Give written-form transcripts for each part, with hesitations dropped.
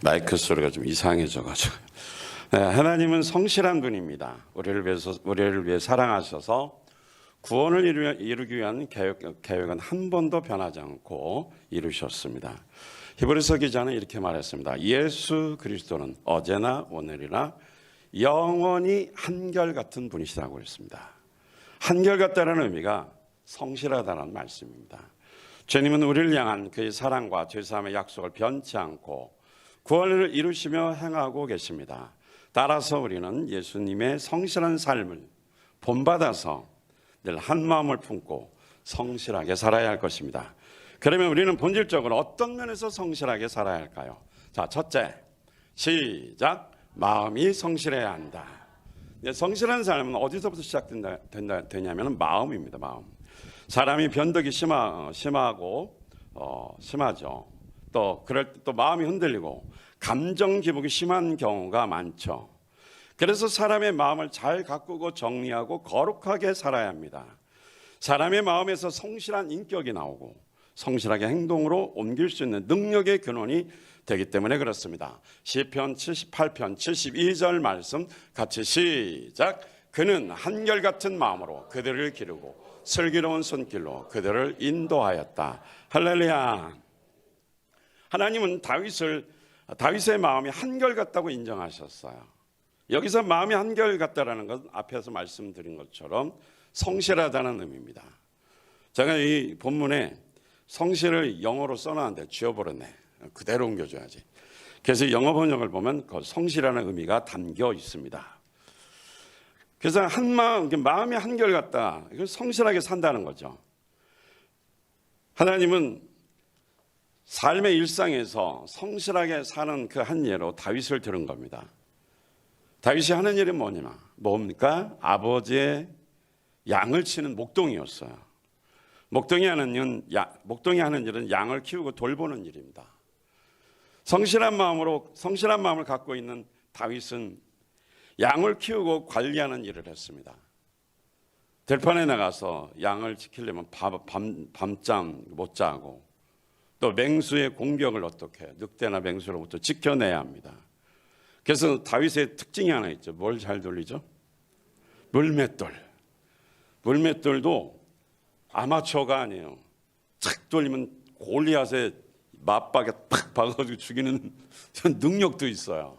마이크 소리가 좀 이상해져가지고. 네, 하나님은 성실한 분입니다. 우리를 위해 사랑하셔서 구원을 이루기 위한 계획은 한 번도 변하지 않고 이루셨습니다. 히브리서 기자는 이렇게 말했습니다. 예수 그리스도는 어제나 오늘이나 영원히 한결같은 분이시라고 했습니다. 한결같다는 의미가 성실하다는 말씀입니다. 주님은 우리를 향한 그의 사랑과 죄사함의 약속을 변치 않고 구원을 이루시며 행하고 계십니다. 따라서 우리는 예수님의 성실한 삶을 본받아서 늘 한 마음을 품고 성실하게 살아야 할 것입니다. 그러면 우리는 본질적으로 어떤 면에서 성실하게 살아야 할까요? 자, 첫째, 시작. 마음이 성실해야 한다. 성실한 삶은 어디서부터 시작되냐면 마음입니다. 마음. 사람이 변덕이 심하죠. 또 그럴 때 또 마음이 흔들리고 감정 기복이 심한 경우가 많죠. 그래서 사람의 마음을 잘 가꾸고 정리하고 거룩하게 살아야 합니다. 사람의 마음에서 성실한 인격이 나오고 성실하게 행동으로 옮길 수 있는 능력의 근원이 되기 때문에 그렇습니다. 시편 78편 72절 말씀 같이 시작. 그는 한결같은 마음으로 그들을 기르고 슬기로운 손길로 그들을 인도하였다. 할렐루야. 하나님은 다윗의 마음이 한결같다고 인정하셨어요. 여기서 마음이 한결같다라는 건 앞에서 말씀드린 것처럼 성실하다는 의미입니다. 제가 이 본문에 성실을 영어로 써놨는데 지워버렸네. 그대로 옮겨줘야지. 그래서 영어 번역을 보면 그 성실하는 의미가 담겨 있습니다. 그래서 마음이 한결같다. 이건 성실하게 산다는 거죠. 하나님은 삶의 일상에서 성실하게 사는 그 한 예로 다윗을 들은 겁니다. 다윗이 하는 일이 뭡니까? 아버지의 양을 치는 목동이었어요. 목동이 하는 일은 양을 키우고 돌보는 일입니다. 성실한 마음을 갖고 있는 다윗은 양을 키우고 관리하는 일을 했습니다. 들판에 나가서 양을 지키려면 밤잠 못 자고 또 맹수의 공격을 어떻게 해요? 늑대나 맹수로부터 지켜내야 합니다. 그래서 다윗의 특징이 하나 있죠. 뭘 잘 돌리죠? 물맷돌. 물맷돌도 아마추어가 아니에요. 착 돌리면 골리앗의 맞박에 팍 박아가지고 죽이는 능력도 있어요.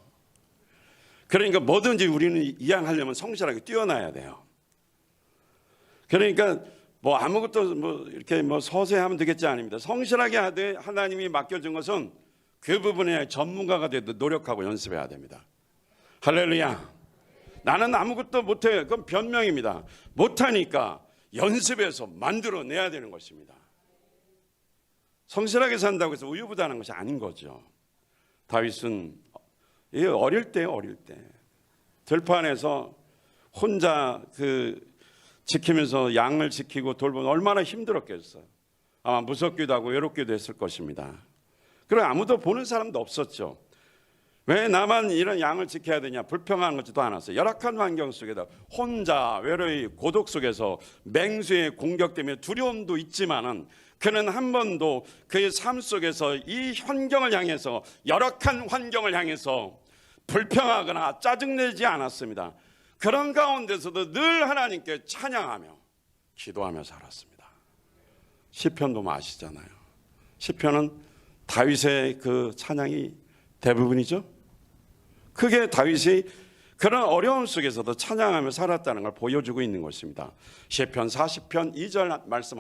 그러니까 뭐든지 우리는 이양하려면 성실하게 뛰어나야 돼요. 그러니까 아무것도 이렇게 서세하면 되겠지 아닙니다. 성실하게 하되 하나님이 맡겨준 것은 그 부분에 전문가가 돼도 노력하고 연습해야 됩니다. 할렐루야. 나는 아무것도 못해. 그건 변명입니다. 못하니까 연습해서 만들어내야 되는 것입니다. 성실하게 산다고 해서 우유부단한 것이 아닌 거죠. 다윗은 어릴 때 들판에서 혼자 지키면서 양을 지키고 돌보면 얼마나 힘들었겠어요. 아마 무섭기도 하고 외롭기도 했을 것입니다. 그리고 아무도 보는 사람도 없었죠. 왜 나만 이런 양을 지켜야 되냐 불평하는 것도 않았어요. 열악한 환경 속에다 혼자 외로이 고독 속에서 맹수의 공격 때문에 두려움도 있지만은 그는 한 번도 그의 삶 속에서 이 환경을 향해서 열악한 환경을 향해서 불평하거나 짜증내지 않았습니다. 그런 가운데서도 늘 하나님께 찬양하며 기도하며 살았습니다. 시편도 아시잖아요. 시편은 다윗의 그 찬양이 대부분이죠. 크게 다윗이 그런 어려움 속에서도 찬양하며 살았다는 걸 보여주고 있는 것입니다. 시편 40편 2절 말씀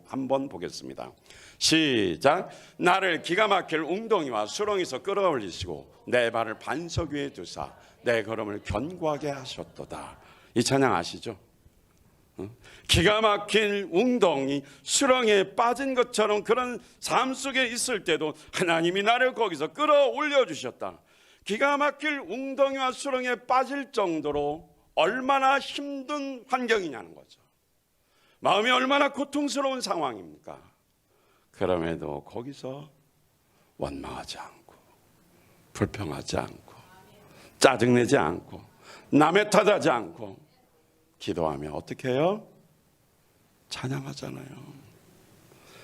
한번 보겠습니다. 시작. 나를 기가 막힐 웅덩이와 수렁에서 끌어올리시고 내 발을 반석 위에 두사 내 걸음을 견고하게 하셨도다. 이 찬양 아시죠? 기가 막힌 웅덩이 수렁에 빠진 것처럼 그런 삶 속에 있을 때도 하나님이 나를 거기서 끌어올려 주셨다. 기가 막힐 웅덩이와 수렁에 빠질 정도로 얼마나 힘든 환경이냐는 거죠. 마음이 얼마나 고통스러운 상황입니까? 그럼에도 거기서 원망하지 않고 불평하지 않고 짜증내지 않고 남의 탓하지 않고 기도하며 어떻게 해요? 찬양하잖아요.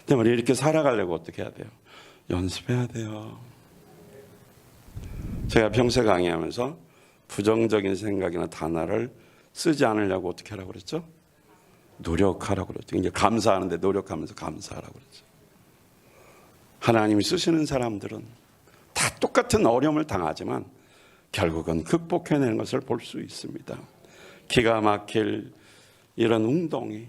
근데 우리 이렇게 살아가려고 어떻게 해야 돼요? 연습해야 돼요. 제가 평생 강의하면서 부정적인 생각이나 단어를 쓰지 않으려고 어떻게 하라고 그랬죠? 노력하라고 그랬죠. 이제 감사하는데 노력하면서 감사하라고 그랬죠. 하나님이 쓰시는 사람들은 다 똑같은 어려움을 당하지만 결국은 극복해내는 것을 볼 수 있습니다. 기가 막힐 이런 웅덩이,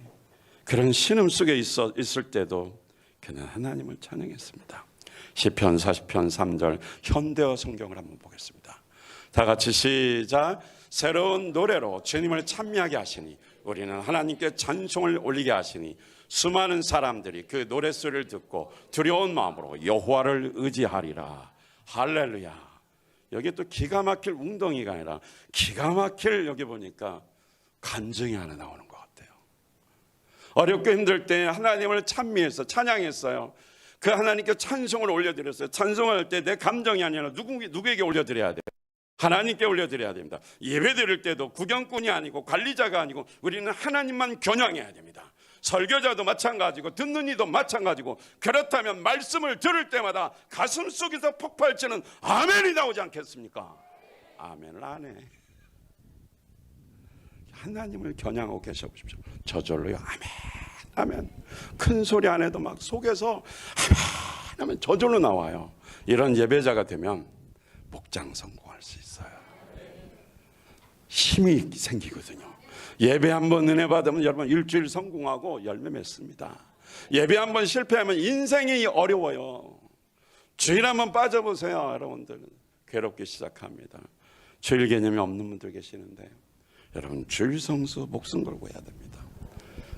그런 신음 속에 있을 때도 그는 하나님을 찬양했습니다. 시편 40편 3절 현대어 성경을 한번 보겠습니다. 다 같이 시작. 새로운 노래로 주님을 찬미하게 하시니 우리는 하나님께 찬송을 올리게 하시니 수많은 사람들이 그 노랫소리를 듣고 두려운 마음으로 여호와를 의지하리라. 할렐루야. 여기 또 기가 막힐 웅덩이가 아니라 기가 막힐, 여기 보니까 간증이 하나 나오는 것 같아요. 어렵고 힘들 때 하나님을 찬미해서 찬양했어요. 그 하나님께 찬송을 올려드렸어요. 찬송할 때 내 감정이 아니라 누구에게 올려드려야 돼요? 하나님께 올려드려야 됩니다. 예배 드릴 때도 구경꾼이 아니고 관리자가 아니고 우리는 하나님만 겨냥해야 됩니다. 설교자도 마찬가지고 듣는 이도 마찬가지고, 그렇다면 말씀을 들을 때마다 가슴 속에서 폭발치는 아멘이 나오지 않겠습니까? 아멘을 안 해. 하나님을 겨냥하고 계셔보십시오. 저절로요 아멘 아멘. 큰 소리 안 해도 막 속에서 아멘 하면 저절로 나와요. 이런 예배자가 되면 목장 성공할 수 있어요. 힘이 생기거든요. 예배 한번 은혜 받으면 여러분 일주일 성공하고 열매 맺습니다. 예배 한번 실패하면 인생이 어려워요. 주일 한번 빠져보세요. 여러분들 괴롭기 시작합니다. 주일 개념이 없는 분들 계시는데 여러분 주일 성수 목숨 걸고 해야 됩니다.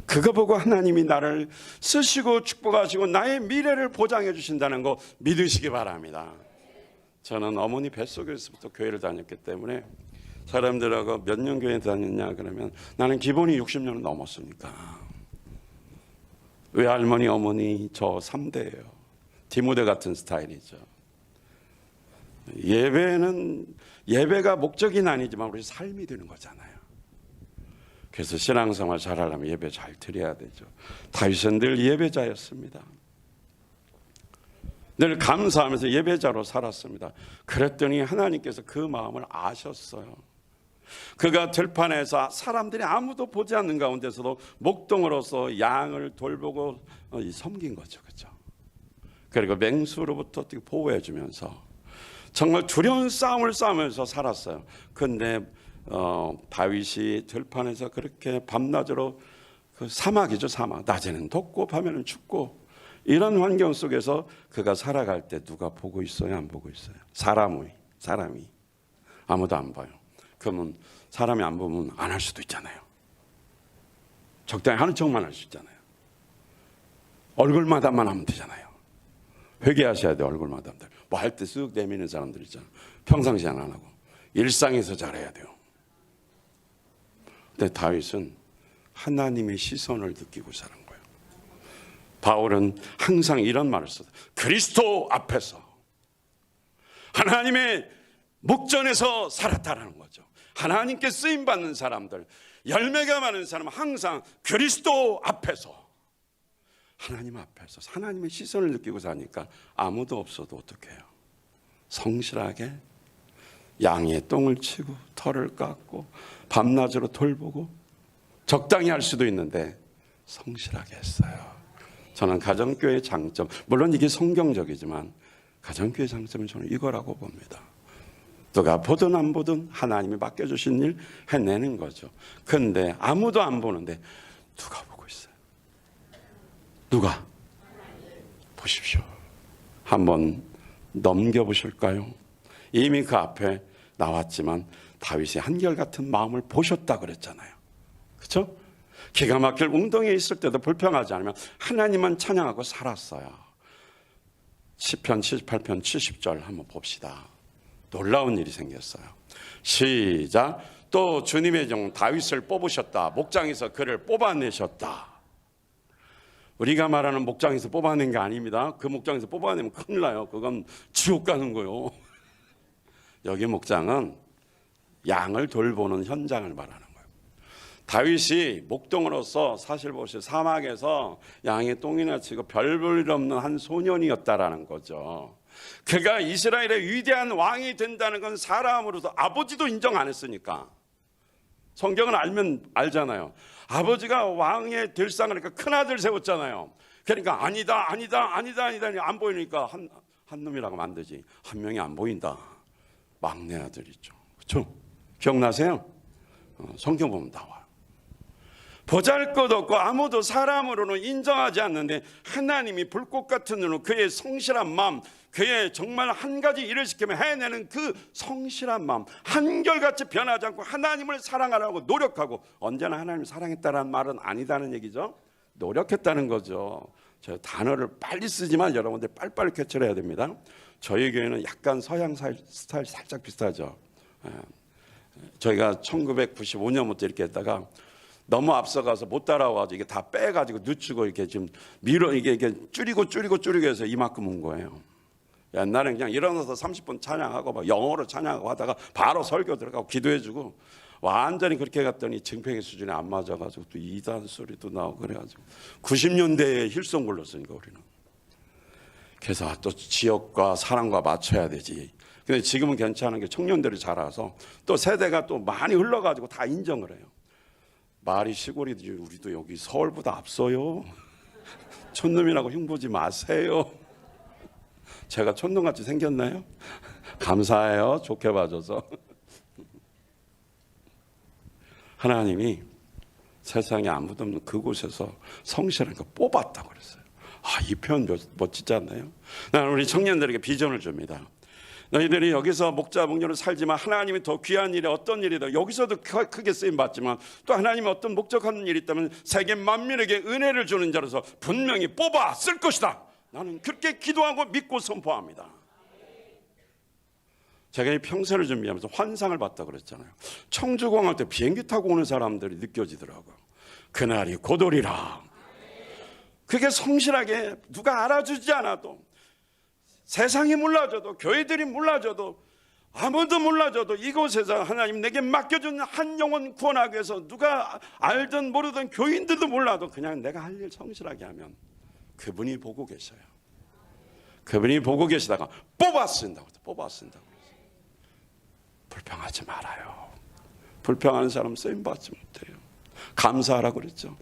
그거 보고 하나님이 나를 쓰시고 축복하시고 나의 미래를 보장해 주신다는 거 믿으시기 바랍니다. 저는 어머니 뱃속에서부터 교회를 다녔기 때문에 사람들하고 몇 년 교회 다녔냐 그러면 나는 기본이 60년은 넘었으니까. 외할머니 어머니 저 3대예요. 디모데 같은 스타일이죠. 예배가 목적이 아니지만 우리 삶이 되는 거잖아요. 그래서 신앙생활 잘하려면 예배 잘 드려야 되죠. 다윗은 늘 예배자였습니다. 늘 감사하면서 예배자로 살았습니다. 그랬더니 하나님께서 그 마음을 아셨어요. 그가 들판에서 사람들이 아무도 보지 않는 가운데서도 목동으로서 양을 돌보고 섬긴 거죠. 그렇죠? 그리고 맹수로부터 보호해 주면서 정말 두려운 싸움을 싸우면서 살았어요. 그런데 다윗이 들판에서 그렇게 밤낮으로, 그 사막이죠, 사막. 낮에는 덥고 밤에는 춥고 이런 환경 속에서 그가 살아갈 때 누가 보고 있어요? 안 보고 있어요? 사람이 아무도 안 봐요. 그러면 사람이 안 보면 안 할 수도 있잖아요. 적당히 하는 척만 할 수 있잖아요. 얼굴마담만 하면 되잖아요. 회개하셔야 돼요. 얼굴마담. 뭐 할 때 쓱 내미는 사람들 있잖아요. 평상시 안 하고 일상에서 잘해야 돼요. 근데 다윗은 하나님의 시선을 느끼고 사는 거예요. 바울은 항상 이런 말을 써요. 그리스도 앞에서 하나님의 목전에서 살았다라는 거죠. 하나님께 쓰임받는 사람들, 열매가 많은 사람은 항상 그리스도 앞에서, 하나님 앞에서 하나님의 시선을 느끼고 사니까 아무도 없어도 어떡해요? 성실하게 양의 똥을 치고 털을 깎고 밤낮으로 돌보고, 적당히 할 수도 있는데 성실하게 했어요. 저는 가정교회의 장점, 물론 이게 성경적이지만 가정교회의 장점은 저는 이거라고 봅니다. 누가 보든 안 보든 하나님이 맡겨주신 일 해내는 거죠. 그런데 아무도 안 보는데 누가 보고 있어요? 누가? 보십시오. 한번 넘겨보실까요? 이미 그 앞에 나왔지만 다윗이 한결같은 마음을 보셨다 그랬잖아요. 그렇죠? 기가 막힐 웅덩이에 있을 때도 불평하지 않으면 하나님만 찬양하고 살았어요. 시편 78편 70절 한번 봅시다. 놀라운 일이 생겼어요. 시작. 또 주님의 종 다윗을 뽑으셨다. 목장에서 그를 뽑아내셨다. 우리가 말하는 목장에서 뽑아낸 게 아닙니다. 그 목장에서 뽑아내면 큰일 나요. 그건 지옥 가는 거요. 여기 목장은 양을 돌보는 현장을 말하는 거예요. 다윗이 목동으로서 사실 보시오, 사막에서 양의 똥이나 치고 별 볼 일 없는 한 소년이었다라는 거죠. 그가 이스라엘의 위대한 왕이 된다는 건 사람으로서 아버지도 인정 안 했으니까. 성경을 알면 알잖아요. 아버지가 왕의 될 상하니까 큰아들 세웠잖아요. 그러니까 아니다 안 보이니까 한 놈이라고 만들지. 한 명이 안 보인다. 막내 아들이죠. 그렇죠? 기억나세요? 성경 보면 나와요. 보잘것없고 아무도 사람으로는 인정하지 않는데 하나님이 불꽃 같은 눈으로 그의 성실한 마음, 그의 정말 한 가지 일을 시키면 해내는 그 성실한 마음, 한결같이 변하지 않고 하나님을 사랑하라고 노력하고, 언제나 하나님을 사랑했다는 말은 아니다는 얘기죠. 노력했다는 거죠. 저 단어를 빨리 쓰지만 여러분들 빨리빨리 캐치해야 됩니다. 저희 교회는 약간 서양 스타일 살짝 비슷하죠. 저희가 1995년부터 이렇게 했다가 너무 앞서가서 못 따라와가지고 이게 다 빼가지고 늦추고 이렇게 지금 이게 줄이고 해서 이만큼 온 거예요. 옛날엔 그냥 일어나서 30분 찬양하고 막 영어로 찬양하고 하다가 바로 설교 들어가고 기도해주고, 완전히 그렇게 갔더니 증평의 수준에 안 맞아가지고 또 이단 소리도 나오고 그래가지고 90년대에 힐송 불렀으니까 우리는. 그래서 또 지역과 사람과 맞춰야 되지. 근데 지금은 괜찮은 게 청년들이 자라서 또 세대가 또 많이 흘러가지고 다 인정을 해요. 말이 시골이지 우리도 여기 서울보다 앞서요. 촌놈이라고 흉보지 마세요. 제가 촌놈같이 생겼나요? 감사해요. 좋게 봐줘서. 하나님이 세상에 아무도 없는 그곳에서 성실한 거 뽑았다고 그랬어요. 이 표현 멋지지 않나요? 나는 우리 청년들에게 비전을 줍니다. 너희들이 여기서 목자 목녀로 살지만 하나님이 더 귀한 일에 어떤 일이다, 여기서도 크게 쓰임 받지만 또 하나님이 어떤 목적하는 일이 있다면 세계 만민에게 은혜를 주는 자로서 분명히 뽑아 쓸 것이다. 나는 그렇게 기도하고 믿고 선포합니다. 제가 이 평세를 준비하면서 환상을 봤다고 그랬잖아요. 청주공항 때 비행기 타고 오는 사람들이 느껴지더라고요. 그날이 곧오리라. 그게 성실하게 누가 알아주지 않아도, 세상이 몰라줘도, 교회들이 몰라줘도, 아무도 몰라줘도 이곳에서 하나님 내게 맡겨준 한 영혼 구원하기 위해서 누가 알든 모르든 교인들도 몰라도 그냥 내가 할 일 성실하게 하면 그분이 보고 계셔요. 그분이 보고 계시다가 뽑아 쓴다고 그랬어요. 불평하지 말아요. 불평하는 사람 쓰임받지 못해요. 감사하라고 그랬죠.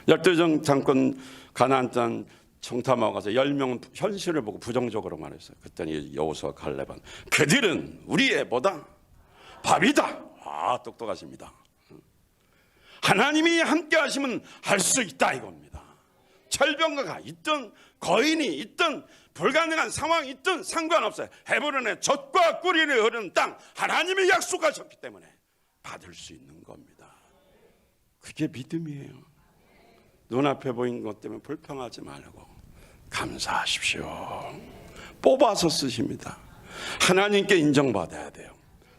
열두 장군 가나안 땅 정탐하고 가서 10명은 현실을 보고 부정적으로 말했어요. 그랬더니 여호수아 갈렙은 그들은 우리의 뭐다? 밥이다. 똑똑하십니다. 하나님이 함께 하시면 할 수 있다 이겁니다. 철병가가 있든 거인이 있든 불가능한 상황이 있든 상관없어요. 헤브론의 젖과 꿀이 흐르는 땅, 하나님이 약속하셨기 때문에 받을 수 있는 겁니다. 그게 믿음이에요. 눈앞에 보이는 것 때문에 불평하지 말고 감사하십시오. 뽑아서 쓰십니다. 하나님께 인정받아야 돼요.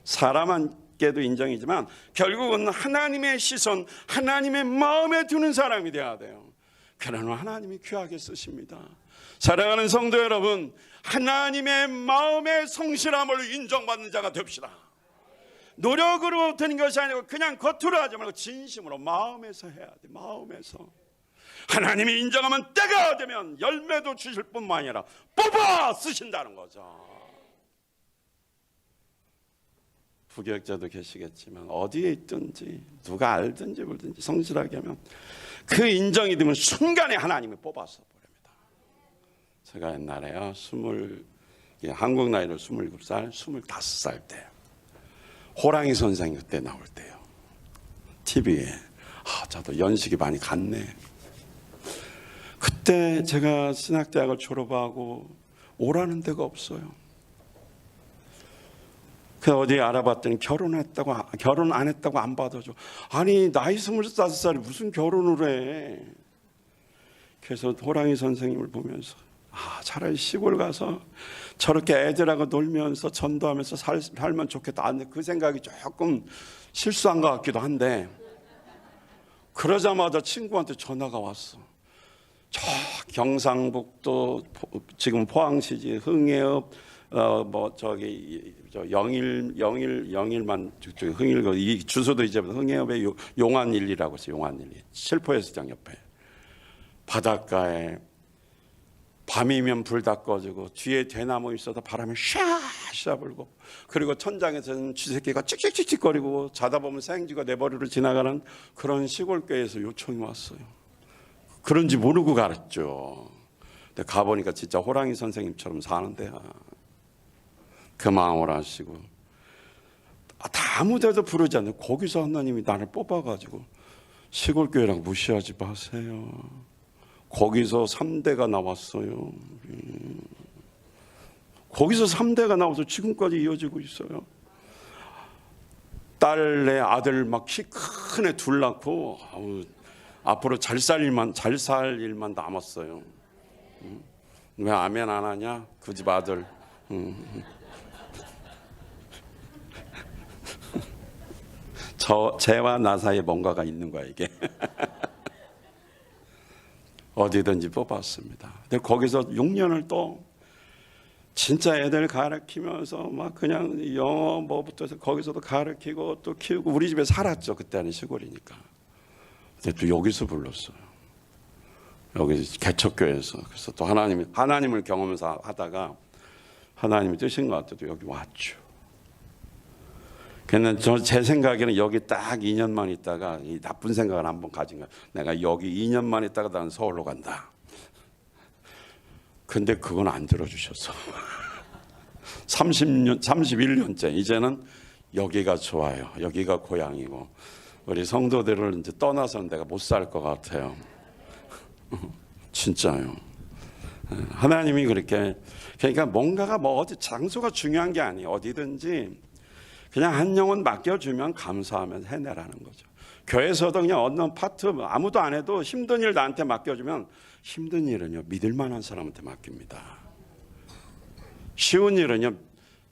사람한테도 인정이지만 결국은 하나님의 시선, 하나님의 마음에 두는 사람이 돼야 돼요. 그러나 하나님이 귀하게 쓰십니다. 사랑하는 성도 여러분, 하나님의 마음의 성실함을 인정받는 자가 됩시다. 노력으로 되는 것이 아니고 그냥 겉으로 하지 말고 진심으로 마음에서 해야 돼. 마음에서. 하나님이 인정하면 때가 되면 열매도 주실 뿐만 아니라 뽑아 쓰신다는 거죠. 부교육자도 계시겠지만 어디에 있든지 누가 알든지 모르든지 성실하게 하면 그 인정이 되면 순간에 하나님이 뽑아서 버립니다. 제가 옛날에요, 한국 나이로 27살, 25살 때 호랑이 선생 그때 나올 때요, TV에 저도 연식이 많이 갔네. 그때 제가 신학대학을 졸업하고 오라는 데가 없어요. 그 어디 알아봤더니 결혼 안 했다고 안 받아줘. 아니 나이 25살이 무슨 결혼을 해. 그래서 호랑이 선생님을 보면서 차라리 시골 가서 저렇게 애들하고 놀면서 전도하면서 살면 좋겠다. 그 생각이 조금 실수한 것 같기도 한데, 그러자마자 친구한테 전화가 왔어. 저 경상북도 지금 포항시지 흥해읍 영일만 흥일 이 주소도 이제 흥해읍의 용안일리라고 있어요. 용안일리 칠포해수장 옆에 바닷가에 밤이면 불 다 꺼지고 뒤에 대나무 있어도 바람이 샤샤 불고, 그리고 천장에서는 쥐새끼가 찍찍찍찍거리고, 자다 보면 생쥐가 내 머리로 지나가는 그런 시골교회에서 요청이 왔어요. 그런지 모르고 갔죠. 근데 가보니까 진짜 호랑이 선생님처럼 사는 데야. 그 마음을 아시고 아무 데도 부르지 않는데 거기서 하나님이 나를 뽑아가지고, 시골교회랑 무시하지 마세요. 거기서 3대가 나왔어요. 거기서 3대가 나와서 지금까지 이어지고 있어요. 딸내 아들 막 키 큰 애 둘 낳고, 앞으로 잘 살 일만 남았어요. 왜 아멘 안 하냐? 그 집 아들. 쟤와 나 사이에 뭔가가 있는 거야 이게. 어디든지 뽑았습니다. 근데 거기서 6년을 또 진짜 애들 가르치면서 막 그냥 영어 뭐부터 해서 거기서도 가르치고 또 키우고, 우리 집에 살았죠. 그때는 시골이니까. 근데 또 여기서 불렀어요. 여기 개척교회에서. 그래서 또 하나님을 경험해서 하다가 하나님이 뜨신 것 같아도 여기 왔죠. 그냥 제 생각에는 여기 딱 2년만 있다가 이 나쁜 생각을 한번 가진 거야. 내가 여기 2년만 있다가 나는 서울로 간다. 근데 그건 안 들어주셨어. 31년째 이제는 여기가 좋아요. 여기가 고향이고, 우리 성도들을 이제 떠나서는 내가 못 살 것 같아요. 진짜요. 하나님이 그렇게, 그러니까 뭔가가 뭐 어디 장소가 중요한 게 아니에요. 어디든지 그냥 한 영혼 맡겨주면 감사하면서 해내라는 거죠. 교회에서도 그냥 어떤 파트 아무도 안 해도 힘든 일 나한테 맡겨주면, 힘든 일은요 믿을 만한 사람한테 맡깁니다. 쉬운 일은요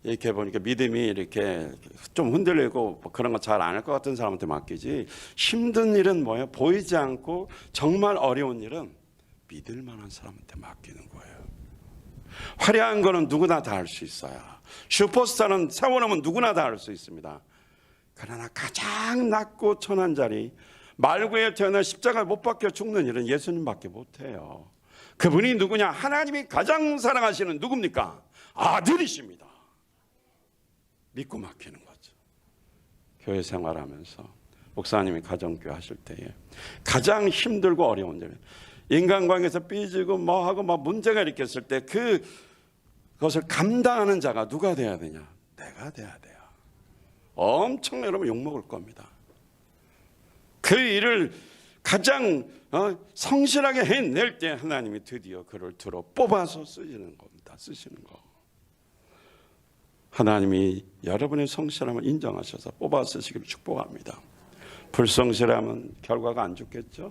이렇게 보니까 믿음이 이렇게 좀 흔들리고 그런 거 잘 안 할 것 같은 사람한테 맡기지, 힘든 일은 뭐예요? 보이지 않고 정말 어려운 일은 믿을 만한 사람한테 맡기는 거예요. 화려한 거는 누구나 다 할 수 있어요. 슈퍼스타는 세워놓으면 누구나 다 할 수 있습니다. 그러나 가장 낮고 천한 자리, 말구에 태어나 십자가에 못 박혀 죽는 일은 예수님밖에 못해요. 그분이 누구냐? 하나님이 가장 사랑하시는 누굽니까? 아들이십니다. 믿고 맡기는 거죠. 교회 생활하면서 목사님이 가정교회 하실 때에 가장 힘들고 어려운 일, 인간관계에서 삐지고 뭐하고 막 문제가 일으켰을 때 그것을 감당하는 자가 누가 돼야 되냐? 내가 돼야 돼요. 엄청 여러분 욕먹을 겁니다. 그 일을 가장 성실하게 해낼 때 하나님이 드디어 그를 들어 뽑아서 쓰시는 겁니다. 쓰시는 거. 하나님이 여러분의 성실함을 인정하셔서 뽑아 쓰시기를 축복합니다. 불성실하면 결과가 안 좋겠죠?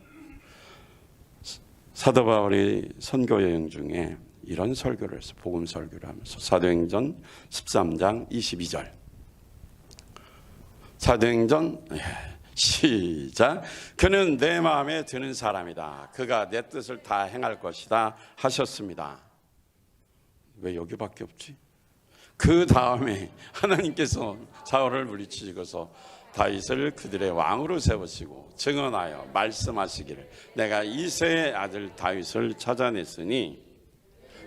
사도 바울이 선교 여행 중에 이런 설교를 해서 복음 설교를 하면서 사도행전 13장 22절. 사도행전 시작. 그는 내 마음에 드는 사람이다. 그가 내 뜻을 다 행할 것이다 하셨습니다. 왜 여기밖에 없지? 그 다음에 하나님께서 사울을 물리치시고서 다윗을 그들의 왕으로 세우시고 증언하여 말씀하시기를 내가 이새의 아들 다윗을 찾아냈으니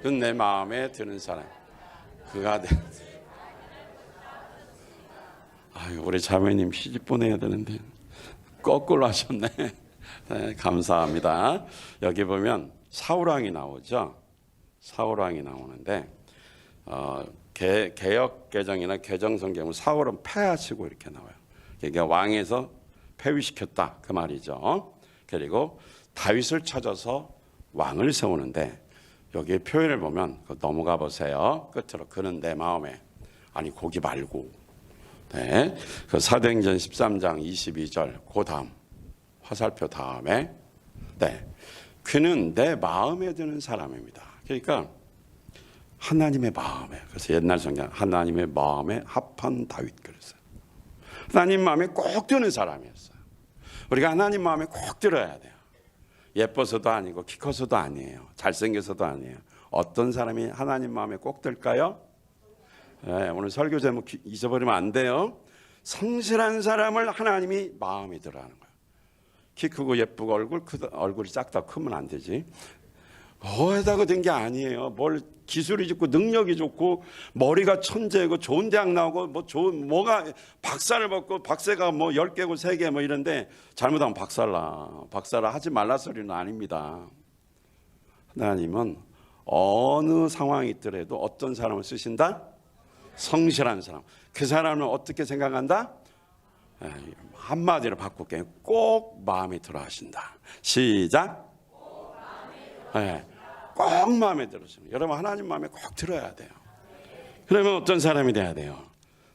그는 내 마음에 드는 사람 그가 우리 자매님 시집 보내야 되는데 거꾸로 하셨네. 네, 감사합니다. 여기 보면 사울왕이 나오죠. 사울왕이 나오는데 개역 개정이나 개정 성경은 사울은 패하시고 이렇게 나와요. 그러니까 왕에서 폐위시켰다 그 말이죠. 그리고 다윗을 찾아서 왕을 세우는데 여기에 표현을 보면 넘어가 보세요. 끝으로 그는 내 마음에 아니 거기 말고 네, 그 사도행전 13장 22절 그 다음 화살표 다음에 네, 그는 내 마음에 드는 사람입니다. 그러니까 하나님의 마음에, 그래서 옛날 성경 하나님의 마음에 합한 다윗 그랬어요. 하나님 마음에 꼭 드는 사람이었어요. 우리가 하나님 마음에 꼭 들어야 돼요. 예뻐서도 아니고 키 커서도 아니에요. 잘생겨서도 아니에요. 어떤 사람이 하나님 마음에 꼭 들까요? 네, 오늘 설교 제목 잊어버리면 안 돼요. 성실한 사람을 하나님이 마음에 들어하는 거예요. 키 크고 예쁘고 얼굴이 작다 크면 안 되지. 뭐에다가 된 게 아니에요. 뭘 기술이 좋고 능력이 좋고 머리가 천재고 좋은 대학 나오고 뭐 좋은 뭐가 박사를 받고 박사가 뭐 10개고 3개 뭐 이런데 잘못하면 박살나 하지 말라 소리는 아닙니다. 하나님은 어느 상황이 있더라도 어떤 사람을 쓰신다? 성실한 사람. 그 사람은 어떻게 생각한다? 한마디로 바꿀게요. 꼭 마음에 들어 하신다. 시작. 꼭 마음에 들으시면 여러분 하나님 마음에 꼭 들어야 돼요. 그러면 어떤 사람이 돼야 돼요?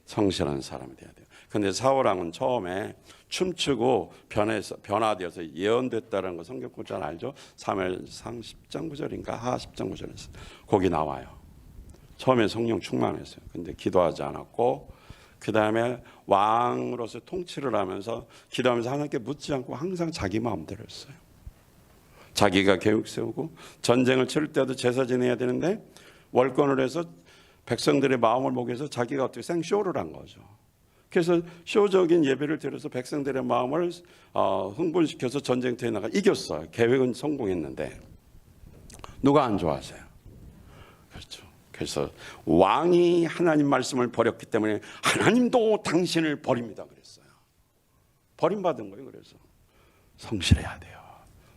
성실한 사람이 돼야 돼요. 근데 사울왕은 처음에 춤추고 변화되어서 예언됐다는 거 성경 구절 알죠? 사무엘상 10장 9절인가 하 10장 9절에서 거기 나와요. 처음에 성령 충만했어요. 근데 기도하지 않았고 그 다음에 왕으로서 통치를 하면서 기도하면서 하나님께 묻지 않고 항상 자기 마음대로 했어요. 자기가 계획 세우고 전쟁을 치를 때도 제사 지내야 되는데 월권을 해서 백성들의 마음을 보기 위해서 자기가 어떻게 생쇼를 한 거죠. 그래서 쇼적인 예배를 드려서 백성들의 마음을 흥분시켜서 전쟁터에 나가 이겼어요. 계획은 성공했는데 누가 안 좋아하세요? 그렇죠. 그래서 왕이 하나님 말씀을 버렸기 때문에 하나님도 당신을 버립니다 그랬어요. 버림받은 거예요. 그래서 성실해야 돼요.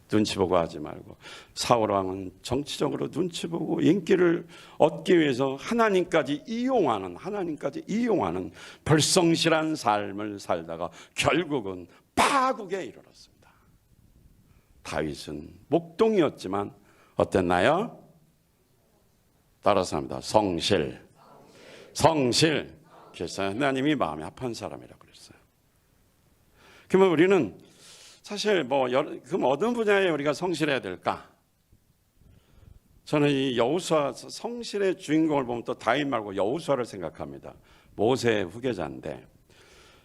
눈치 보고 하지 말고. 사울 왕은 정치적으로 눈치 보고 인기를 얻기 위해서 하나님까지 이용하는 불성실한 삶을 살다가 결국은 파국에 이르렀습니다. 다윗은 목동이었지만 어땠나요? 따라서 합니다. 성실. 그래서 하나님이 마음이 아픈 사람이라고 그랬어요. 그러면 우리는 사실 그럼 어느 분야에 우리가 성실해야 될까? 저는 이 여호수아 성실의 주인공을 보면 또 다윗 말고 여호수아를 생각합니다. 모세의 후계자인데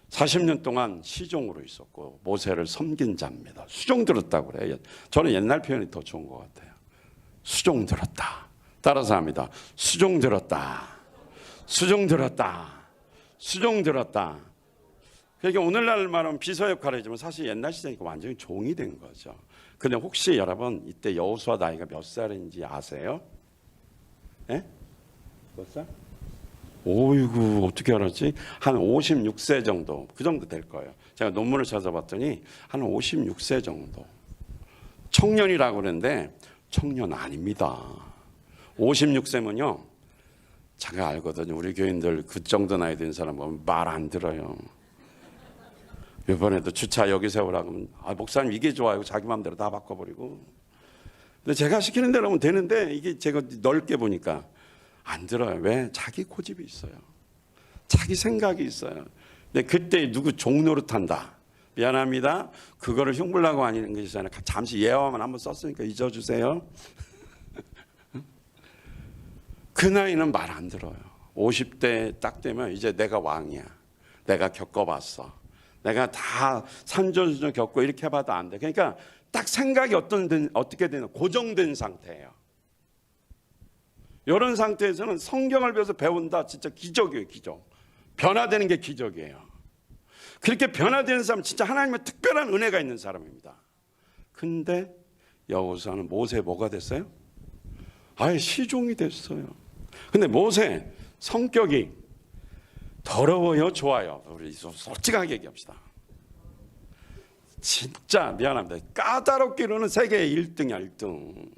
40년 동안 시종으로 있었고 모세를 섬긴 자입니다. 수종 들었다고 그래요. 저는 옛날 표현이 더 좋은 것 같아요. 수종 들었다. 따라서 합니다. 수종 들었다. 그러니까 오늘날 말하면 비서 역할을 해주면 사실 옛날 시대니까 완전히 종이 된 거죠. 근데 혹시 여러분 이때 여호수아 나이가 몇 살인지 아세요? 예? 몇 살? 오이구 어떻게 알았지? 한 56세 정도 그 정도 될 거예요. 제가 논문을 찾아봤더니 한 56세 정도. 청년이라고 그러는데 청년 아닙니다. 56세면요. 제가 알거든요. 우리 교인들 그 정도 나이 된 사람 보면 말 안 들어요. 이번에도 주차 여기 세우라고 하면 목사님 이게 좋아요. 자기 마음대로 다 바꿔버리고. 근데 제가 시키는 대로 하면 되는데 이게 제가 넓게 보니까 안 들어요. 왜? 자기 고집이 있어요. 자기 생각이 있어요. 근데 그때 누구 종노릇한다. 미안합니다. 그거를 흉보려고 하는 것이잖아요. 잠시 예화만 한번 썼으니까 잊어주세요. 그 나이는 말 안 들어요. 50대 딱 되면 이제 내가 왕이야. 내가 겪어봤어. 내가 다 산전수전 겪고 이렇게 해봐도 안 돼. 그러니까 딱 생각이 어떻게 되나 고정된 상태예요. 이런 상태에서는 성경을 배운다. 진짜 기적이에요. 기적. 변화되는 게 기적이에요. 그렇게 변화되는 사람은 진짜 하나님의 특별한 은혜가 있는 사람입니다. 근데 여호수아는 모세 뭐가 됐어요? 아예 시종이 됐어요. 근데 모세 성격이 더러워요, 좋아요? 우리 솔직하게 얘기합시다. 진짜 미안합니다. 까다롭기로는 세계 1등이야, 1등.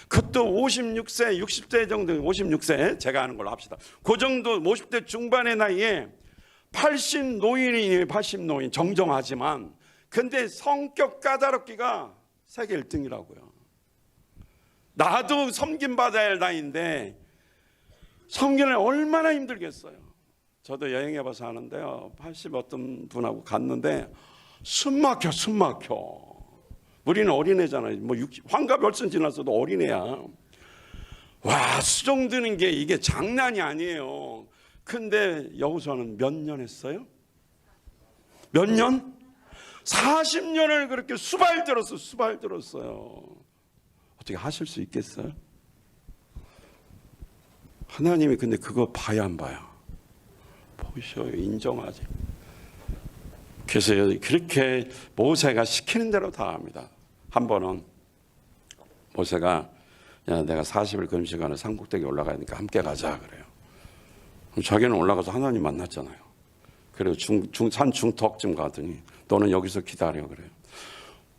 그것도 56세, 60세 정도, 56세 제가 아는 걸로 합시다. 그 정도 50대 중반의 나이에 80노인이에요, 80노인. 정정하지만 근데 성격 까다롭기가 세계 1등이라고요. 나도 섬김받아야 할 나이인데 섬기는 얼마나 힘들겠어요. 저도 여행해봐서 하는데요. 80 어떤 분하고 갔는데 숨 막혀. 우리는 어린애잖아요. 환갑 열선 지났어도 어린애야. 와, 수종 드는 게 이게 장난이 아니에요. 근데 여호수아는 몇 년 했어요? 몇 년? 40년을 그렇게 수발 들었어요. 어떻게 하실 수 있겠어요? 하나님이 근데 그거 봐야 안 봐요? 보셔요. 인정하지. 그래서 그렇게 모세가 시키는 대로 다 합니다. 한 번은 모세가 야, 내가 40일 금식하는 상복되게 올라가니까 함께 가자 그래요. 그럼 자기는 올라가서 하나님 만났잖아요. 그리고 산 중턱쯤 가더니 너는 여기서 기다려 그래요.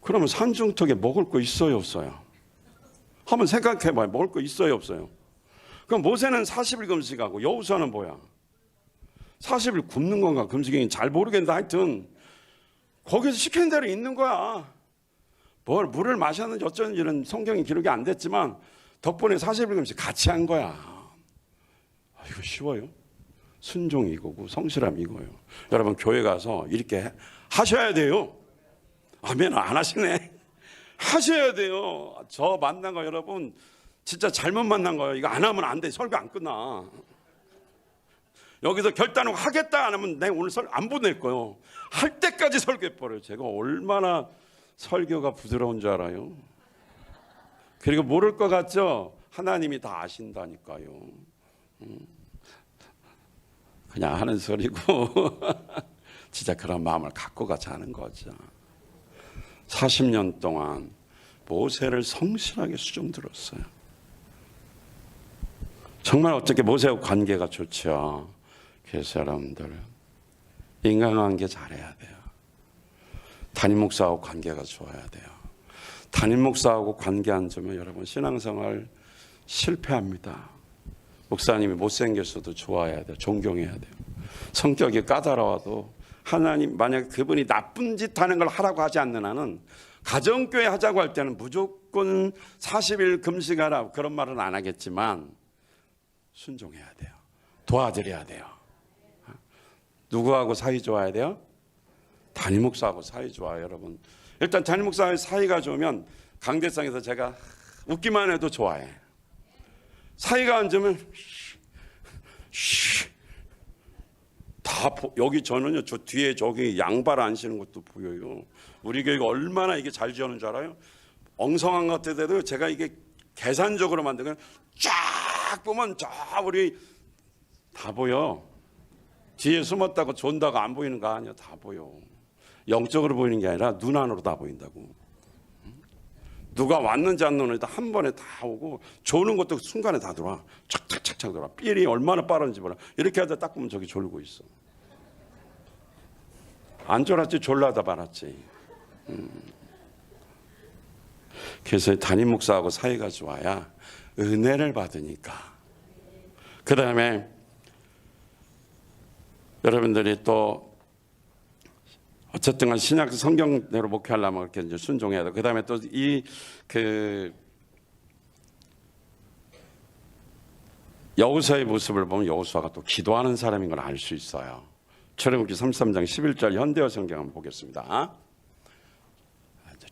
그러면 산 중턱에 먹을 거 있어요 없어요? 한번 생각해봐요. 먹을 거 있어요 없어요? 그럼 모세는 40일 금식하고 여호수아는 뭐야? 40일 굶는 건가 금식이 잘 모르겠는데 하여튼 거기서 시킨 대로 있는 거야. 뭘 물을 마셨는지 어쩐지는 성경에 기록이 안 됐지만 덕분에 40일 금식 같이 한 거야. 이거 쉬워요? 순종이 이거고 성실함이 이거예요. 여러분 교회 가서 이렇게 하셔야 돼요. 아멘. 안 하시네. 하셔야 돼요. 저 만난 거 여러분 진짜 잘못 만난 거예요. 이거 안 하면 안 돼. 설교 안 끝나. 여기서 결단을 하겠다 안 하면 내가 오늘 안 보낼 거예요. 할 때까지 설교해버려요. 제가 얼마나 설교가 부드러운 줄 알아요? 그리고 모를 것 같죠? 하나님이 다 아신다니까요. 그냥 하는 소리고 진짜 그런 마음을 갖고 가지 않은 거죠. 40년 동안 모세를 성실하게 수종 들었어요. 정말 어떻게 모세와 관계가 좋죠. 그래서 여러분들 인간관계 잘해야 돼요. 담임 목사하고 관계가 좋아야 돼요. 담임 목사하고 관계 안 좋으면 여러분 신앙생활 실패합니다. 목사님이 못생겼어도 좋아해야 돼요. 존경해야 돼요. 성격이 까다로워도 하나님 만약 그분이 나쁜 짓 하는 걸 하라고 하지 않는 한은 가정교회 하자고 할 때는 무조건 40일 금식하라 그런 말은 안 하겠지만 순종해야 돼요. 도와드려야 돼요. 누구하고 사이 좋아야 돼요? 담임 목사하고 사이 좋아요. 여러분 일단 담임 목사하고 사이가 좋으면 강대상에서 제가 웃기만 해도 좋아해. 사이가 안 좋으면 다 여기 저는요 저 뒤에 저기 양발 안 신는 것도 보여요. 우리 교회가 얼마나 이게 잘 지어놓은 줄 알아요? 엉성한 것 같아도 제가 이게 계산적으로 만들면 쫙 보면 저 우리 다 보여. 뒤에 숨었다고 존다고 안 보이는 거 아니야. 다 보여. 영적으로 보이는 게 아니라 눈 안으로 다 보인다고. 누가 왔는지 안 오는지 한 번에 다 오고 조는 것도 순간에 다 들어와. 착착착착 들어와. 삘이 얼마나 빠른지 몰라. 이렇게 하다 딱 보면 저기 졸고 있어. 안 졸았지 졸라다 말았지. 그래서 담임 목사하고 사이가 좋아야 은혜를 받으니까. 그 다음에 여러분들이 또 어쨌든 신약 성경대로 목회하려면 그렇게 이제 순종해야 돼. 그 다음에 또 여호수아의 모습을 보면 여호수아가 또 기도하는 사람인 걸 알 수 있어요. 출애굽기 33장 11절 현대어 성경 한번 보겠습니다.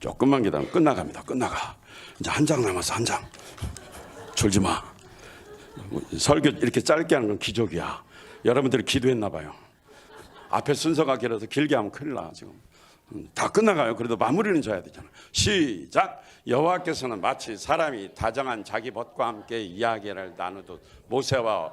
조금만 기다리면 끝나갑니다. 끝나가. 이제 한 장 남았어. 한 장. 졸지 마. 설교 이렇게 짧게 하는 건 기적이야. 여러분들이 기도했나 봐요. 앞에 순서가 길어서 길게 하면 큰일 나. 지금 다 끝나가요. 그래도 마무리는 져야 되잖아. 시작. 여호와께서는 마치 사람이 다정한 자기 벗과 함께 이야기를 나누듯 모세와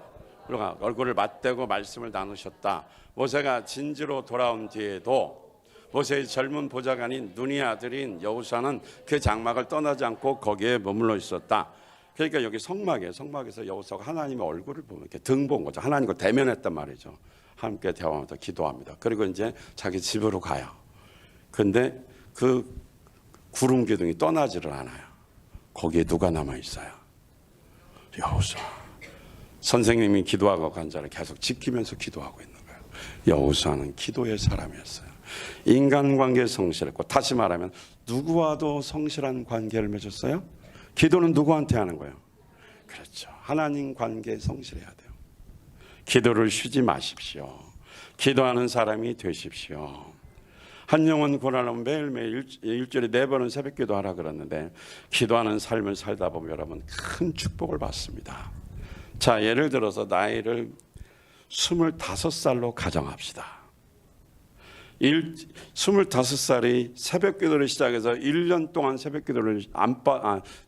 얼굴을 맞대고 말씀을 나누셨다. 모세가 진지로 돌아온 뒤에도 모세의 젊은 보좌관인 눈의 아들인 여호수아는 그 장막을 떠나지 않고 거기에 머물러 있었다. 그러니까 여기 성막에서 여호수아가 하나님의 얼굴을 보면 이렇게 등 본 거죠. 하나님과 대면했단 말이죠. 함께 대화하면서 기도합니다. 그리고 이제 자기 집으로 가요. 근데 그 구름 기둥이 떠나지를 않아요. 거기에 누가 남아 있어요? 여호수아. 선생님이 기도하고 간 자를 계속 지키면서 기도하고 있는 거예요. 여호수아는 기도의 사람이었어요. 인간관계에 성실했고, 다시 말하면 누구와도 성실한 관계를 맺었어요? 기도는 누구한테 하는 거예요? 그렇죠. 하나님 관계에 성실해야 돼요. 기도를 쉬지 마십시오. 기도하는 사람이 되십시오. 한 영혼 구원하려면 매일매일 일주일에 4번은 새벽기도 하라 그랬는데 기도하는 삶을 살다 보면 여러분 큰 축복을 받습니다. 자, 예를 들어서 나이를 25살로 가정합시다. 25살이 새벽기도를 시작해서 1년 동안 새벽기도를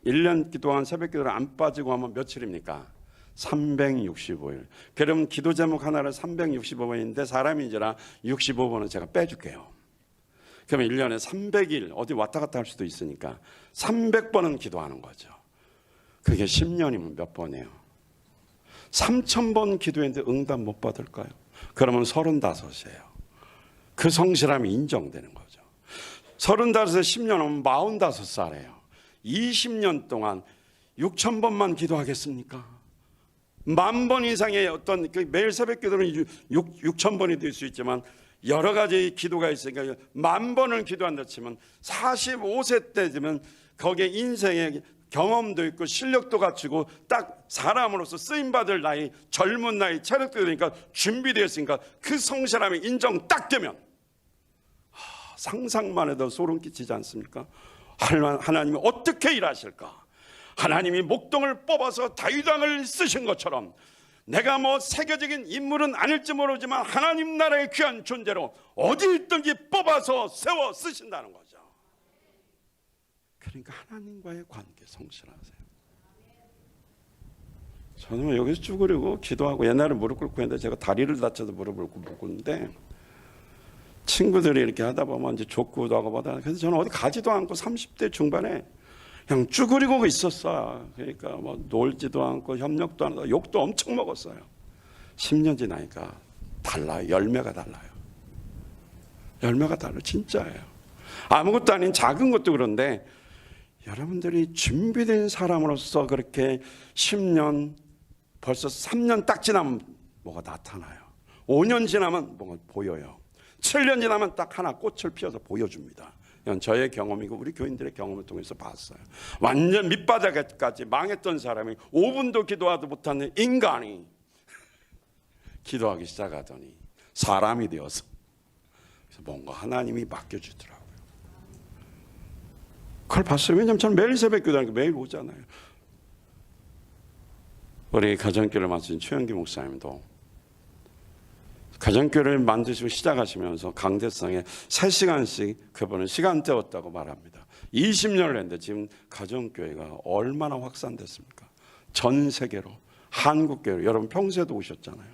1년 동안 새벽기도를 안 빠지고 하면 며칠입니까? 365일. 그럼 기도 제목 하나를 365번인데 사람인지라 65번은 제가 빼줄게요. 그러면 1년에 300일 어디 왔다 갔다 할 수도 있으니까 300번은 기도하는 거죠. 그게 10년이면 몇 번이에요? 3,000번 기도했는데 응답 못 받을까요? 그러면 35이에요. 그 성실함이 인정되는 거죠. 35에 10년 하면 45살이에요. 20년 동안 6,000번만 기도하겠습니까? 10,000번 이상의 어떤 매일 새벽 기도는 6,000번이 될 수 있지만 여러 가지 기도가 있으니까 10,000번을 기도한다 치면 45세 때 되면 거기에 인생의 경험도 있고 실력도 갖추고 딱 사람으로서 쓰임받을 나이, 젊은 나이, 체력도 되니까 준비되었으니까 그 성실함이 인정 딱 되면 상상만 해도 소름 끼치지 않습니까? 하나님이 어떻게 일하실까? 하나님이 목동을 뽑아서 다윗 왕을 쓰신 것처럼 내가 뭐 세계적인 인물은 아닐지 모르지만 하나님 나라의 귀한 존재로 어디 있든지 뽑아서 세워 쓰신다는 거죠. 그러니까 하나님과의 관계 성실하세요. 저는 여기서 쭈그리고 기도하고 옛날에 무릎 꿇고 했는데 제가 다리를 다쳐서 무릎을 꿇는데 친구들이 이렇게 하다 보면 이제 족구도 하고 보다 그래서 저는 어디 가지도 않고 30대 중반에 그냥 쭈그리고 있었어요. 그러니까 뭐 놀지도 않고 협력도 안 하고 욕도 엄청 먹었어요. 10년 지나니까 달라요. 열매가 달라요. 열매가 달라요. 진짜예요. 아무것도 아닌 작은 것도 그런데 여러분들이 준비된 사람으로서 그렇게 10년 벌써 3년 딱 지나면 뭐가 나타나요. 5년 지나면 뭐가 보여요. 7년 지나면 딱 하나 꽃을 피워서 보여줍니다. 이건 저의 경험이고 우리 교인들의 경험을 통해서 봤어요. 완전 밑바닥까지 망했던 사람이 5분도 기도하지 못하는 인간이 기도하기 시작하더니 사람이 되어서 그래서 뭔가 하나님이 맡겨주더라고요. 그걸 봤어요. 왜냐하면 저는 매일 새벽 기도하니까 매일 오잖아요. 우리 가정교회를 맡으신 최영기 목사님도 가정교회를 만드시고 시작하시면서 강대상에 3시간씩 그분은 시간 때웠다고 말합니다. 20년을 했는데 지금 가정교회가 얼마나 확산됐습니까? 전 세계로 한국교회로 여러분 평소에도 오셨잖아요.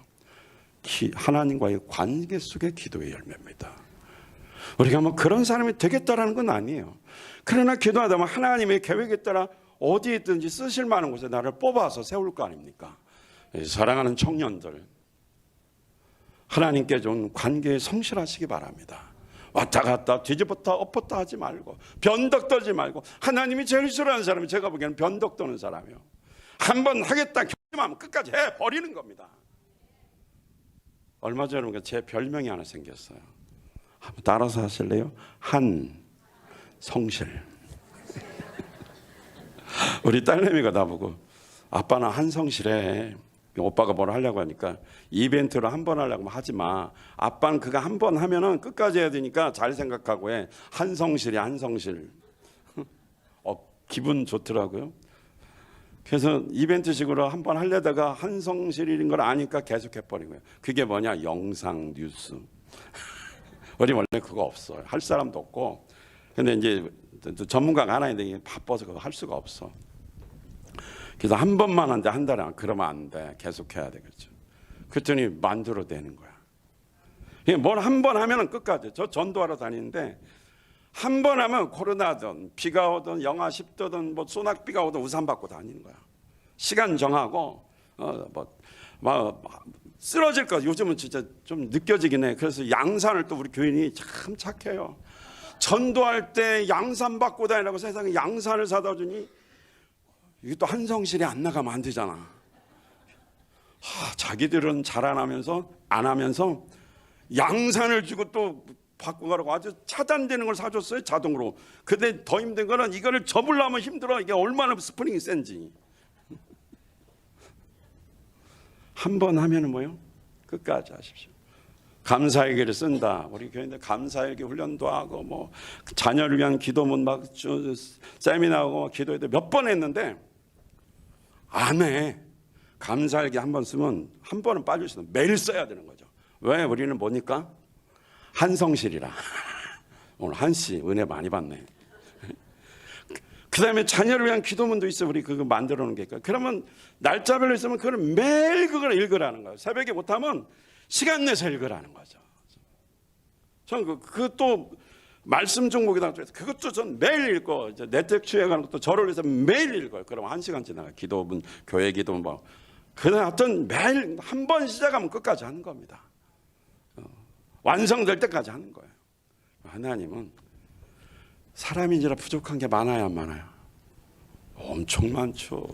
하나님과의 관계 속의 기도의 열매입니다. 우리가 뭐 그런 사람이 되겠다라는 건 아니에요. 그러나 기도하다 보면 하나님의 계획에 따라 어디에 있든지 쓰실 만한 곳에 나를 뽑아서 세울 거 아닙니까? 사랑하는 청년들 하나님께 좀 관계에 성실하시기 바랍니다. 왔다 갔다 뒤집었다 엎었다 하지 말고 변덕 떨지 말고 하나님이 제일 싫어하는 사람이 제가 보기에는 변덕 떠는 사람이에요. 한번 하겠다 결심하면 끝까지 해버리는 겁니다. 얼마 전에 제 별명이 하나 생겼어요. 한번 따라서 하실래요? 한성실. 우리 딸내미가 나보고 아빠는 한성실해. 오빠가 뭘 하려고 하니까 이벤트를 한 번 하려고 하면 하지 마. 아빠는 그거 한 번 하면은 끝까지 해야 되니까 잘 생각하고 해. 한성실이야, 한성실. 기분 좋더라고요. 그래서 이벤트식으로 한 번 하려다가 한성실인 걸 아니까 계속 해버리고요. 그게 뭐냐? 영상 뉴스. 우리 원래 그거 없어요. 할 사람도 없고. 근데 이제 전문가가 하나 있는데 바빠서 그거 할 수가 없어. 그래서 한 번만 하는데 한 달에 그러면 안 돼. 계속 해야 되겠죠. 그랬더니 만들어내는 거야. 뭘 한 번 하면은 끝까지. 저 전도하러 다니는데 한 번 하면 코로나든 비가 오든 영하 10도든 뭐 소낙비가 오든 우산 받고 다니는 거야. 시간 정하고 쓰러질 거 요즘은 진짜 좀 느껴지긴 해. 그래서 양산을 또 우리 교인이 참 착해요. 전도할 때 양산 받고 다니라고 세상에 양산을 사다 주니 이게 또 한성실이 안 나가면 안 되잖아. 자기들은 잘 안 하면서 양산을 주고 또 받고 가라고 아주 차단되는 걸 사줬어요. 자동으로. 근데 더 힘든 거는 이거를 접으려면 힘들어. 이게 얼마나 스프링이 센지. 한 번 하면은 뭐요? 끝까지 하십시오. 감사일기를 쓴다. 우리 교회인들 감사일기 훈련도 하고 뭐 자녀를 위한 기도문 막 세미나하고 기도회도 몇 번 했는데 안 해. 감사일기 한 번 쓰면 한 번은 빠질 수 있는 매일 써야 되는 거죠. 왜? 우리는 뭐니까? 한성실이라. 오늘 한씨 은혜 많이 받네. 그 다음에 자녀를 위한 기도문도 있어. 우리 그거 만들어 놓은 게 있고. 그러면 날짜별로 있으면 그걸 매일 그걸 읽으라는 거예요. 새벽에 못하면 시간 내서 읽으라는 거죠. 저는 그 또 말씀 중복이다. 그것도 전 매일 읽고 이제 내적 취해가는 것도 저를 위해서 매일 읽어요. 그럼 1시간 지나가 기도분 교회 기도분 뭐 그냥 하여튼 매일 한 번 시작하면 끝까지 하는 겁니다. 완성될 때까지 하는 거예요. 하나님은 사람인지라 부족한 게 많아야 안 많아요? 엄청 많죠.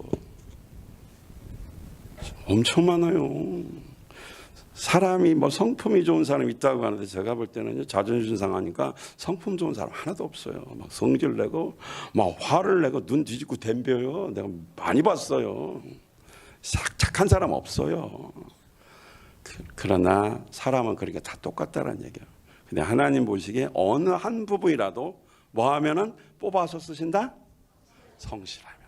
엄청 많아요. 사람이 뭐 성품이 좋은 사람이 있다고 하는데 제가 볼 때는 자존심 상하니까 성품 좋은 사람 하나도 없어요. 막 성질 내고 막 화를 내고 눈 뒤집고 덤벼요. 내가 많이 봤어요. 착한 사람 없어요. 그러나 사람은 그러니까 다 똑같다는 얘기예요. 근데 하나님 보시기에 어느 한 부분이라도 뭐 하면은 뽑아서 쓰신다? 성실하면.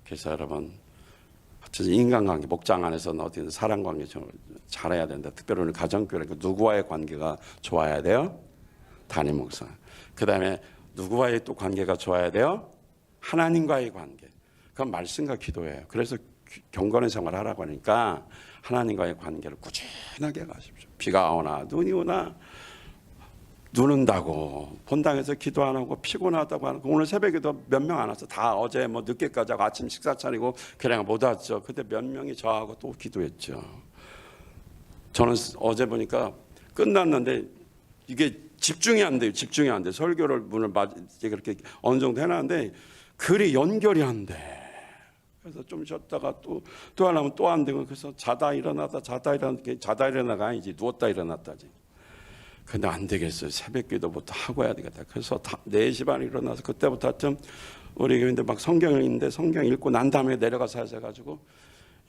그래서 여러분 인간관계, 목장 안에서는 어떤 사랑관계 좀 잘해야 된다. 특별히 오늘 가정교회 누구와의 관계가 좋아야 돼요? 담임 목사. 그 다음에 누구와의 또 관계가 좋아야 돼요? 하나님과의 관계. 그건 말씀과 기도예요. 그래서 경건의 생활을 하라고 하니까 하나님과의 관계를 꾸준하게 가십시오. 비가 오나 눈이 오나 눈 온다고 본당에서 기도 안 하고 피곤하다고 하고 오늘 새벽에도 몇 명 안 왔어. 다 어제 뭐 늦게까지 하고 아침 식사 차리고 그냥 못 왔죠. 그때 몇 명이 저하고 또 기도했죠. 저는 어제 보니까 끝났는데 이게 집중이 안 돼요. 집중이 안 돼. 설교를 문을 그렇게 어느 정도 해놨는데 글이 연결이 안 돼. 그래서 좀 쉬었다가 또 하려면 또 안 되고 그래서 자다 일어나가 아니지 누웠다 일어났다지. 근데 안 되겠어요. 새벽 기도부터 하고 해야 되겠다. 그래서 4시 반에 일어나서 그때부터 하여튼 우리 교회인데 막 성경을 읽는데 성경 읽고 난 다음에 내려가서 해가지고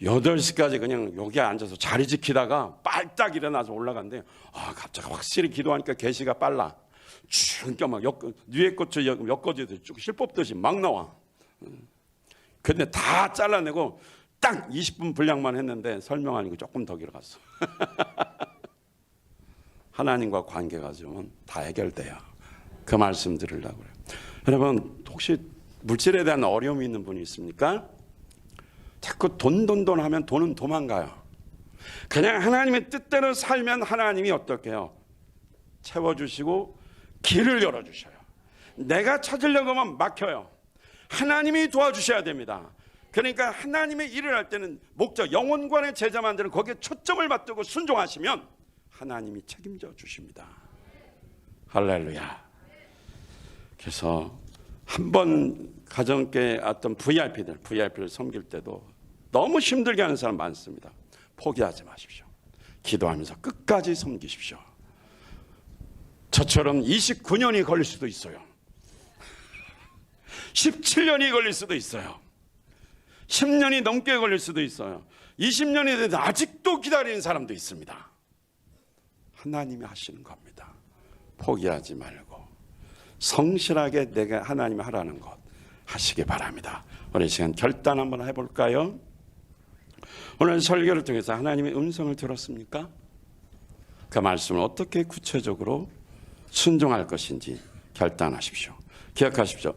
8시까지 그냥 여기 앉아서 자리 지키다가 빨딱 일어나서 올라간대. 갑자기 확실히 기도하니까 계시가 빨라. 쭉 막 위에 것도 엮어지듯이 쭉 실법듯이 막 나와. 근데 다 잘라내고 딱 20분 분량만 했는데 설명하니까 조금 더 길어갔어. 하나님과 관계가 좀 다 해결돼요. 그 말씀 드리려고 그래요. 여러분 혹시 물질에 대한 어려움이 있는 분이 있습니까? 자꾸 돈 하면 돈은 도망가요. 그냥 하나님의 뜻대로 살면 하나님이 어떻게 해요? 채워주시고 길을 열어주셔요. 내가 찾으려고 하면 막혀요. 하나님이 도와주셔야 됩니다. 그러니까 하나님의 일을 할 때는 목적, 영혼관의 제자 만드는 거기에 초점을 맞추고 순종하시면 하나님이 책임져 주십니다. 할렐루야. 그래서 한번 가정교회 어떤 VIP를 섬길 때도 너무 힘들게 하는 사람 많습니다. 포기하지 마십시오. 기도하면서 끝까지 섬기십시오. 저처럼 29년이 걸릴 수도 있어요. 17년이 걸릴 수도 있어요. 10년이 넘게 걸릴 수도 있어요. 20년이 돼도 아직도 기다리는 사람도 있습니다. 하나님이 하시는 겁니다. 포기하지 말고 성실하게 내가 하나님이 하라는 것 하시기 바랍니다. 우리 시간 결단 한번 해볼까요? 오늘 설교를 통해서 하나님의 음성을 들었습니까? 그 말씀을 어떻게 구체적으로 순종할 것인지 결단하십시오. 기억하십시오.